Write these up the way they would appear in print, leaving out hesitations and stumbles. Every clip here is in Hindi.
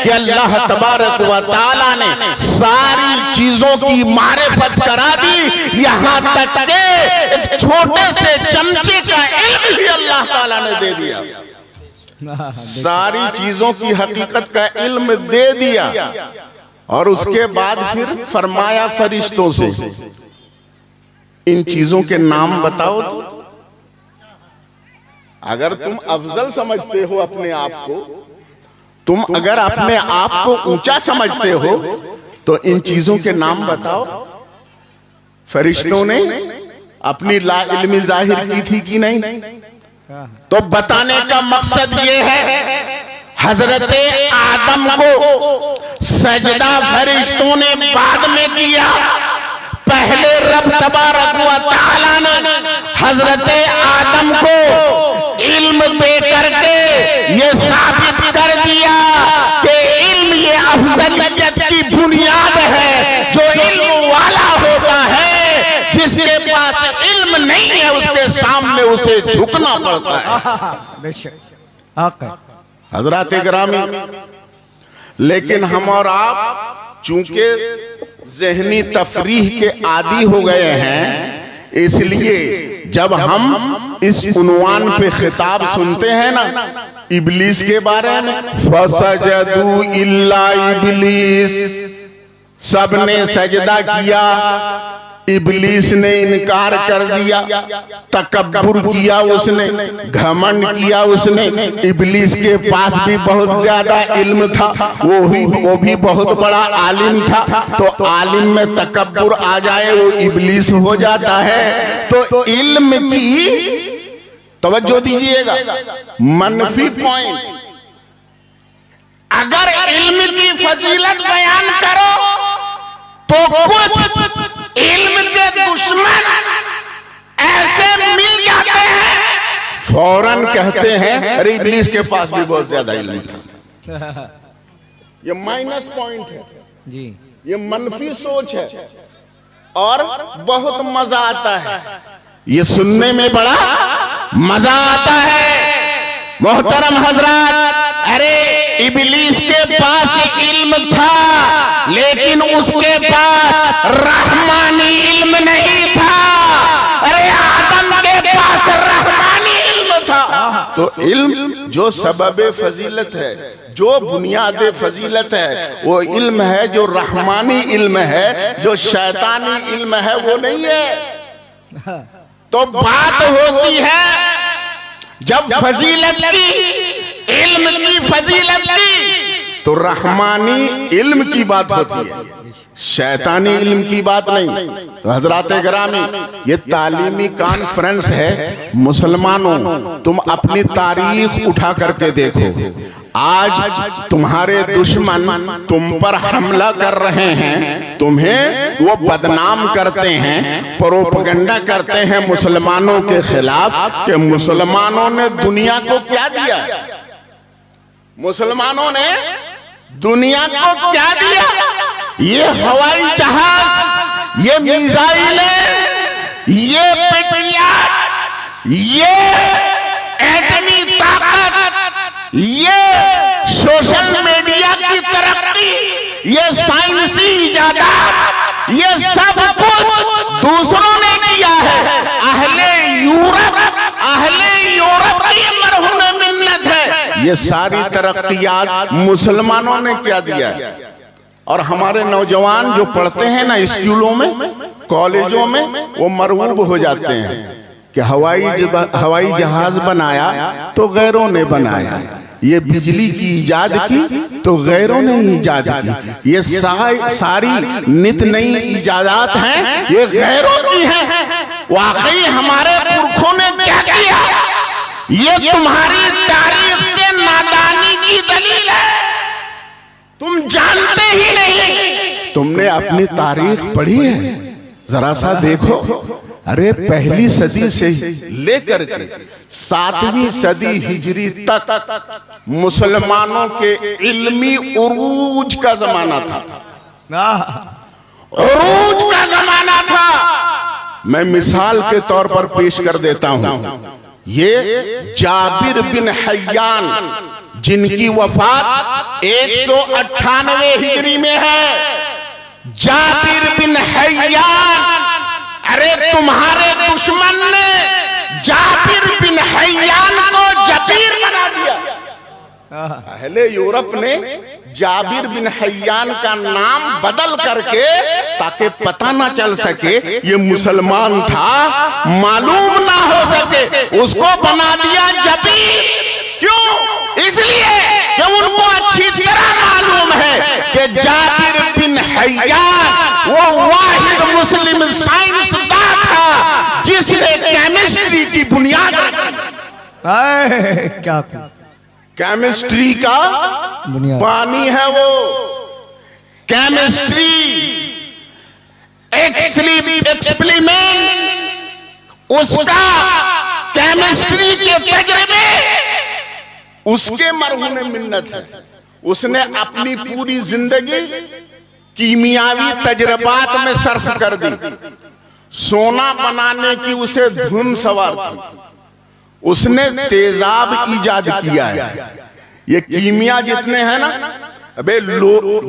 कि अल्लाह तबारक व तआला ने सारी चीजों की मारिफत करा दी, यहां तक के एक छोटे से चमचे का इल्म भी अल्लाह ताला ने दे दिया। सारी चीजों की हकीकत का इल्म दे दिया और उसके बाद फिर फरमाया फरिश्तों से इन चीजों के नाम बताओ। तो अगर तुम अफजल समझते हो अपने आप को, तुम अगर अपने आप को ऊंचा समझते हो, तो इन चीजों के नाम बताओ। फरिश्तों ने अपनी ला इल्मी जाहिर की थी कि नहीं? तो बताने का मकसद ये है, हजरत आदम को सजदा फरिश्तों ने बाद में किया, पहले रब तबारक व तआला ने हजरत आदम को इल्म दे करके ये साबित कर दिया कि इल्म ये अफजलियत की बुनियाद है। जो इल्म वाला होता है, जिसके पास इल्म नहीं है, उसके सामने उसे झुकना पड़ता है। हजरात गिरामी, लेकिन हम और आप चूंकि ज़हनी तफरीह के आदी हो गए हैं, इसलिए जब हम इस उन्वान पे खिताब सुनते हैं ना इब्लीस के बारे में, फसजदू इल्ला इब्लीस, सबने सजदा किया, इब्लीस ने इनकार कर दिया, तकब्बुर किया उसने, घमंड किया उसने। इब्लीस के पास भी बहुत ज्यादा इल्म था, वो भी बहुत बड़ा आलिम था। तो आलिम में तकब्बुर आ जाए वो इब्लीस हो जाता है। तो इल्म की तवज्जो दीजिएगा, मनफी पॉइंट, अगर इल्म की फजीलत बयान करो तो कुछ इल्म के दुश्मन ऐसे मिल जाते हैं, फौरन कहते हैं अरे इब्लीस के पास भी बहुत ज्यादा इल्म था। ये माइनस पॉइंट है जी, ये मनफी सोच है और बहुत मजा आता है, ये सुनने में बड़ा मजा आता है। मोहतरम हजरात, अरे इब्लीस के पास इल्म था, लेकिन उसके पास रहमानी इल्म नहीं था। अरे आदम के पास रहमानी इल्म था। तो इल्म जो सबब फजीलत है, जो बुनियाद फजीलत है, वो इल्म है जो रहमानी इल्म है, जो शैतानी इल्म है वो नहीं है। तो बात होती है जब फजीलत की, इल्म की फजीलत की, तो रहमानी इल्म की बात होती है, शैतानी इल्म की बात नहीं। तो हजरात गिरामी, ये तालीमी कॉन्फ्रेंस है मुसलमानों, तुम अपनी तारीख उठा करके देखो। आज तुम्हारे दुश्मन तुम पर हमला कर रहे हैं, तुम्हें वो बदनाम करते हैं, प्रोपेगेंडा करते हैं मुसलमानों के खिलाफ कि मुसलमानों ने दुनिया को क्या दिया, मुसलमानों ने दुनिया को क्या दिया। ये हवाई जहाज, ये मिसाइलें, ये पेट्रियट, ये एटमी ताकत, ये सोशल मीडिया की तरक्की, ये साइंसी इजादात, ये सब कुछ दूसरों ने किया है। अहले यूरोप की मरहूम मिन्नत है। ये सारी तरक्कियात मुसलमानों ने क्या दिया है। और हमारे नौजवान जो पढ़ते हैं ना स्कूलों में, कॉलेजों में, वो मरगूब हो जाते हैं कि हवाई जहाज बनाया तो गैरों ने बनाया, ये बिजली की इजाद की तो गैरों ने इजाद की, ये सारी नित नई इजादात हैं, ये गैरों की हैं। वाकई हमारे पुरखों ने क्या किया, ये तुम्हारी तारीख से नादानी की दलील है। तुम जानते ही नहीं, तुमने अपनी तारीख पढ़ी है, जरा सा देखो। अरे पहली सदी से लेकर के 7वीं सदी हिजरी तक मुसलमानों के इल्मी उरूज का जमाना था, उरूज का जमाना था। मैं मिसाल के तौर पर पेश कर देता हूं, ये जाबिर बिन हय्यान जिनकी वफात 198 हिजरी में है, जाबिर बिन हय्यान। अरे तुम्हारे दुश्मन ने जाबिर बिन हय्यान को जबीर बना दिया। पहले यूरोप ने जाबिर बिन हय्यान का नाम बदल करके, ताकि पता ना चल सके ये मुसलमान था, मालूम ना हो सके, उसको बना दिया जबीर। क्यों? इसलिए कि उनको अच्छी तरह मालूम है कि जाबिर बिन हय्यान वो वाहिद मुस्लिम साइंसदान था जिसने केमिस्ट्री की बुनियाद क्या केमिस्ट्री का पानी है वो। केमिस्ट्री एक्सपेरिमेंट, उसका केमिस्ट्री के तजर्बे उसके मरहूम मिन्नत है। उसने अपनी पूरी जिंदगी कीमियावी तजर्बात में सर्फ कर दी। सोना बनाने की उसे धुन सवार थी। उसने तेजाब इजाद किया है। ये कीमिया जितने हैं ना, अबे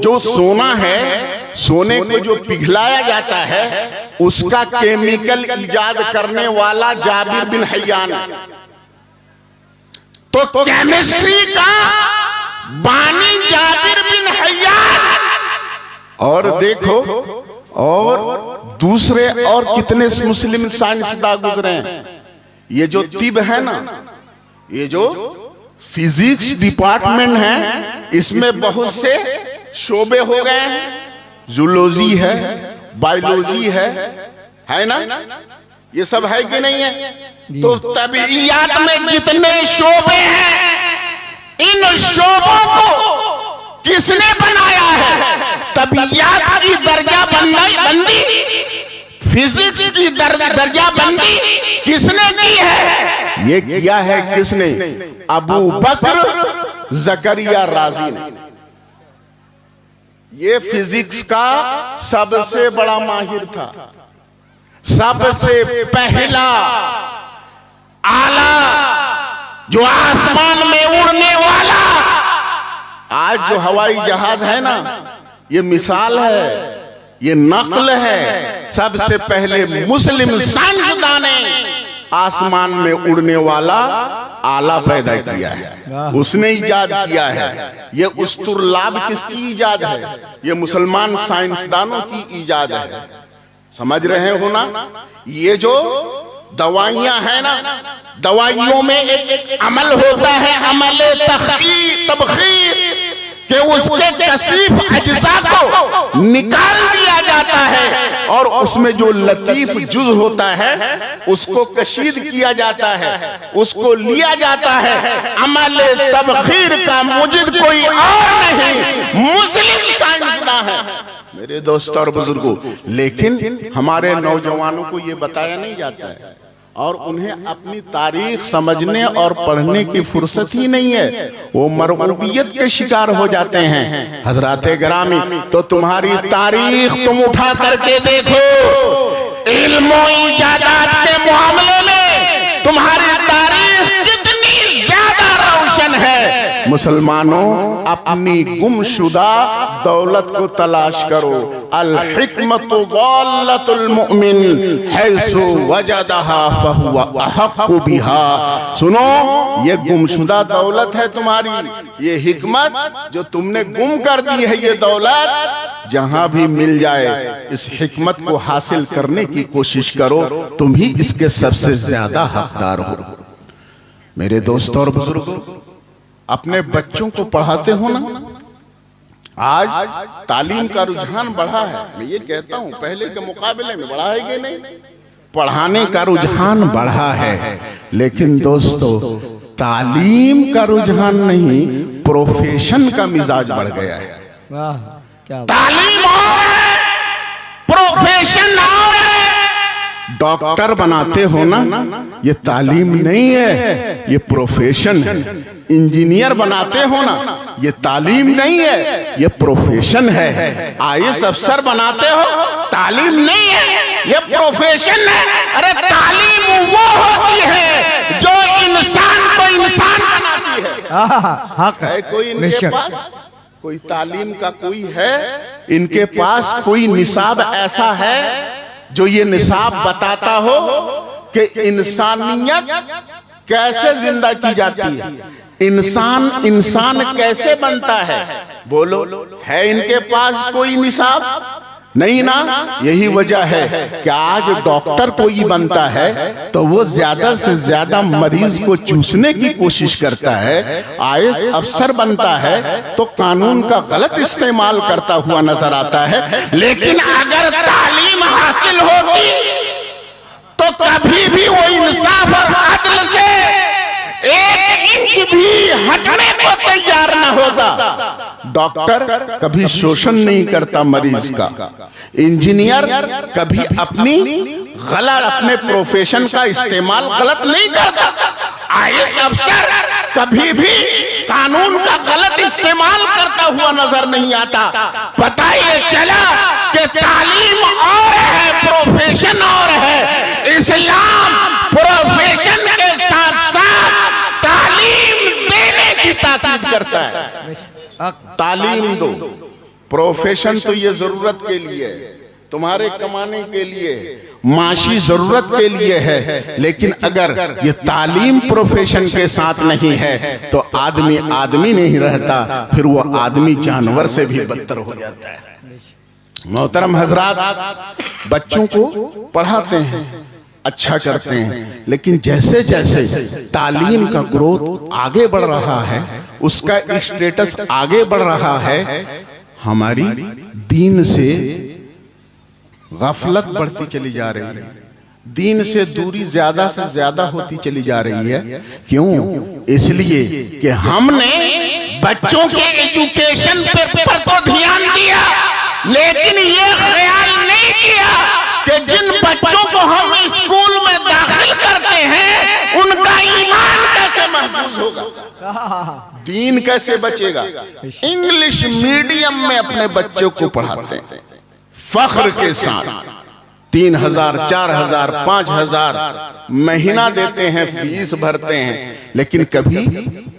जो सोना है, सोने को जो पिघलाया जाता है उसका केमिकल इजाद करने वाला जाबिर बिन हय्यान। तो केमिस्ट्री का बानी जाबिर बिन हय्यान। और देखो, और दूसरे और कितने मुस्लिम साइंसदान गुजरे हैं। ये जो तिब है ना, ये जो फिजिक्स डिपार्टमेंट है, इसमें बहुत से शोबे हो गए हैं। जूलॉजी है, बायोलॉजी है ना, ये सब है कि नहीं है? तो तबीयत में जितने शोबे हैं, इन शोबों को किसने बनाया है? तबीयत की दर्जा बंदी, फिजिक्स की दर्जा बंदी किसने की है? ये किया है किसने? अबू बकर ज़करिया राज़ी ने। ये फिजिक्स का सबसे बड़ा माहिर था, सबसे पहला आला जो आसमान में उड़ने वाला। आज जो हवाई जहाज है ना, ये मिसाल है, ये नकल है। सबसे पहले मुस्लिम साइंसदान ने आसमान में उड़ने वाला आला पैदा किया है, उसने इजाद किया है। ये उस्तुरलाब किसकी इजाद है? ये मुसलमान साइंसदानों की इजाद है। समझ रहे हो ना? ये जो दवाइयां हैं ना, दवाइयों में एक अमल होता है, अमल तबखीर, कि उसके कसीफ अज्जा को निकाल दिया जाता है और उसमें जो लतीफ जुज होता है उसको कशीद किया जाता है, उसको लिया जाता है। अमल तबखीर का मुजिद कोई और नहीं, मुस्लिम साइंसदान है मेरे दोस्तों और बुजुर्गों। लेकिन हमारे नौजवानों को ये बताया नहीं जाता है और उन्हें अपनी तारीख समझने और पढ़ने की फुर्सत ही नहीं है। वो मरगूबियत के शिकार हो जाते हैं। हजराते गिरामी, तो तुम्हारी तारीख तुम उठा करके देखो, इल्म और इजादात के मामले में तुम्हारी तारीख कितनी ज्यादा रोशन है। मुसलमानों, अपनी गुमशुदा दौलत को तलाश करो। अल हिकमतु गल्लतुल मुमिन हैसु वजदहा फहुवा अहक्कु बिहा। सुनो, ये गुमशुदा दौलत है तुम्हारी, ये हिकमत जो तुमने गुम कर दी है, ये दौलत जहां भी मिल जाए इस हिकमत को हासिल करने की कोशिश करो, तुम ही इसके सबसे ज्यादा हकदार हो। मेरे दोस्तों और बुजुर्गों, अपने बच्चों को पढ़ाते हो ना, आज तालीम का रुझान बढ़ा है। मैं ये कहता हूं पहले के मुकाबले में बढ़ा है कि नहीं? पढ़ाने का रुझान बढ़ा है, लेकिन दोस्तों तालीम का रुझान नहीं, प्रोफेशन का मिजाज बढ़ गया है। वाह, क्या तालीम और है, प्रोफेशन और है। डॉक्टर बनाते हो ना, ये तालीम नहीं है, ये प्रोफेशन है। इंजीनियर बनाते हो ना, ये तालीम नहीं है, ये प्रोफेशन है। आईएएस अफसर बनाते हो, तालीम नहीं है, ये प्रोफेशन है। अरे तालीम वो होती है जो इंसान को इंसान बनाती है। है कोई इनके पास? कोई तालीम का कोई है इनके पास? कोई निसाब ऐसा है जो ये निसाब बताता हो कि इंसानियत कैसे जिंदा की जाती है, इंसान कैसे बनता है? बोलो, है इनके पास कोई निसाब? नहीं ना। यही वजह है कि आज डॉक्टर कोई बनता है तो वो ज्यादा से ज्यादा मरीज को चूसने की कोशिश करता है। आईएएस अफसर बनता है तो कानून का गलत इस्तेमाल करता हुआ नजर आता है। लेकिन अगर तालीम हासिल होती तो कभी भी वो इंसाफ और अदल से एक इंच भी हटने को तैयार न होता। डॉक्टर कभी शोषण नहीं करता मरीज का, इंजीनियर कभी अपने प्रोफेशन का इस्तेमाल गलत नहीं करता, आईएएस अफसर कभी भी कानून का गलत इस्तेमाल करता हुआ नजर नहीं आता। पता ये चला कि तालीम और है, प्रोफेशन और है। इस्लाम प्रोफेशन के साथ साथ तालीम देने की ताकीद करता है। तालीम दो, प्रोफेशन तो ये जरूरत के लिए, तुम्हारे कमाने के लिए, माशी जरूरत के लिए है। लेकिन अगर ये तालीम प्रोफेशन के साथ नहीं है तो आदमी नहीं रहता, फिर वो आदमी जानवर से भी बदतर हो जाता है। मोहतरम हजरात, बच्चों को पढ़ाते हैं, अच्छा करते हैं, लेकिन जैसे जैसे तालीम का ग्रोथ आगे बढ़ रहा है, उसका स्टेटस आगे बढ़ रहा है, हमारी दीन से गफलत बढ़ती चली जा रही है, दीन से दूरी ज्यादा से ज्यादा होती चली जा रही है। क्यों? इसलिए कि हमने बच्चों के एजुकेशन पर तो ध्यान दिया, लेकिन ये ख्याल नहीं किया कि जिन बच्चों को हम स्कूल में दाखिल करते हैं उनका ईमान कैसे महफूज होगा, दीन कैसे बचेगा। इंग्लिश मीडियम में अपने बच्चों को पढ़ाते हैं फख्र के साथ, 3000, 4000, 5000 महीना देते हैं, फीस भरते हैं, लेकिन कभी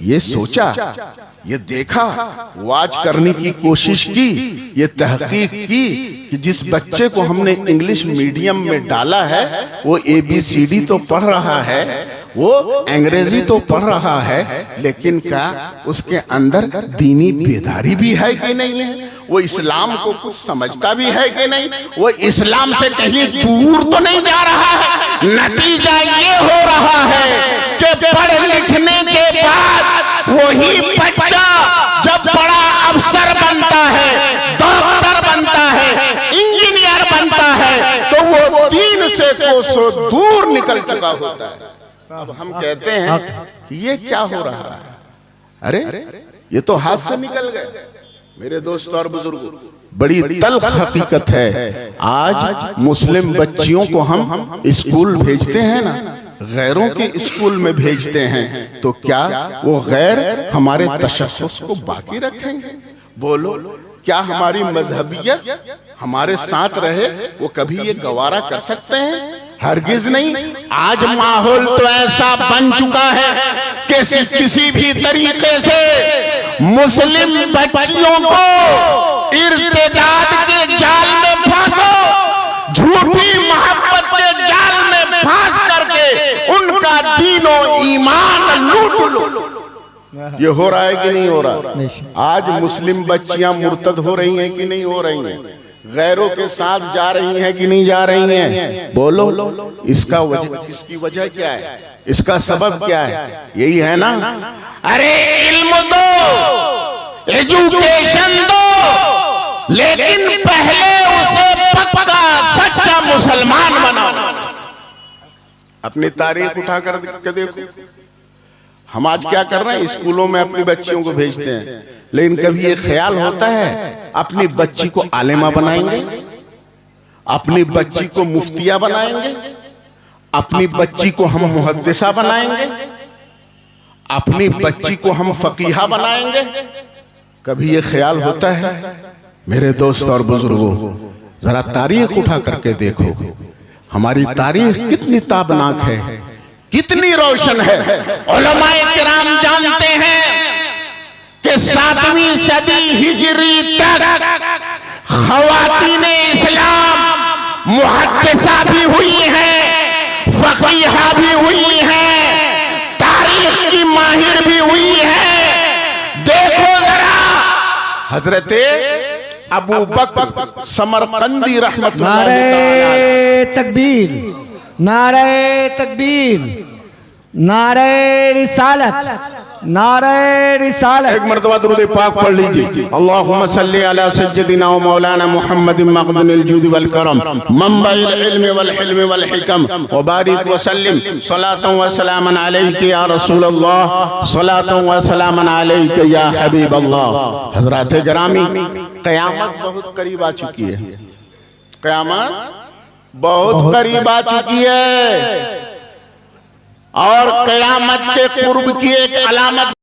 ये सोचा, ये देखा, वाच करने की कोशिश की, ये तहकीक की कि जिस बच्चे को हमने इंग्लिश मीडियम में डाला है वो ABCD तो पढ़ रहा है, वो अंग्रेजी तो पढ़ रहा है, लेकिन क्या उसके अंदर दीनी बेदारी भी है कि नहीं है? वो इस्लाम को कुछ समझता भी है कि नहीं? वो इस्लाम से कहीं दूर तो नहीं जा रहा है? नतीजा ये हो रहा है कि पढ़ लिखने के बाद वही बच्चा जब बड़ा अफसर बनता है, डॉक्टर बनता है, इंजीनियर बनता है, तो वो दीन से कोसों दूर निकल चुका होता है। अब हम कहते हैं कि ये क्या हो रहा है? अरे ये तो हाथ से निकल गए। मेरे दोस्त और बुजुर्गों, बड़ी तल्ख हकीकत है। आज मुस्लिम बच्चियों को हम स्कूल भेजते हैं ना, गैरों के स्कूल में भेजते हैं, तो क्या वो गैर हमारे तशख्खुस को बाकी रखेंगे? बोलो, क्या हमारी मजहबियत हमारे साथ रहे वो कभी ये गवारा कर सकते हैं? हरगिज नहीं। आज माहौल तो ऐसा बन चुका है कि किसी भी तरीके से मुस्लिम बच्चियों को इर्तिदाद के जाल में फंसो, झूठी मोहब्बत के जाल में फंस करके उनका दीनो ईमान लूट लो। ये हो रहा है कि नहीं हो रहा? आज मुस्लिम बच्चियां मुर्तद हो रही हैं कि नहीं हो रही हैं? गैरों के साथ जा रही हैं कि नहीं जा रही हैं? बोलो, इसकी वजह क्या है? इसका सबब क्या है? यही है ना, अरे इल्म दो, एजुकेशन दो, लेकिन पहले उसे पक्का सच्चा मुसलमान बनाओ। अपनी तारीख उठा कर के देखो, हम आज क्या कर रहे हैं? स्कूलों में अपनी बच्चियों को भेजते हैं, लेकिन कभी ये ख्याल होता है अपनी बच्ची को आलिमा बनाएंगे, अपनी बच्ची को मुफ्तिया बनाएंगे, अपनी बच्ची को हम मुहद्दिसा बनाएंगे, अपनी बच्ची को हम फकीहा बनाएंगे? कभी ये ख्याल होता है? मेरे दोस्त और बुजुर्गों, जरा तारीख उठा करके देखो, हमारी तारीख कितनी ताबनाक है, कितनी रोशन है। उलमाए किराम जानते हैं कि 7वीं सदी हिजरी तक ख़वातीने इस्लाम मुहद्दिसा भी हुई हैं, फ़क़ीहा भी हुई हैं, तारीख की माहिर भी हुई है। देखो जरा हजरते अबू बकर समरकंदी रहमतुल्लाह नारे तकबीर, नारे तकबीर, नारे रिसालत, नारे रिसालत। एक मरतबा दुरूद पाक पढ़ लीजिए। अल्लाहुम्मा सल्ली अला सय्यदिना व मौलाना मुहम्मदिन मक़दुनिल जूद वल करम मंबइल इल्म वल हिल्म वल हिकम व बारिक व सल्लिम सलातन व सलामन अलैका या रसूलल्लाह, सलातन व सलामन अलैका या हबीबल्लाह। हज़रात गिरामी, क़यामत बहुत करीब आ चुकी है, क़यामत बहुत करीब आ चुकी है और क़यामत के कुर्ब की एक अलामत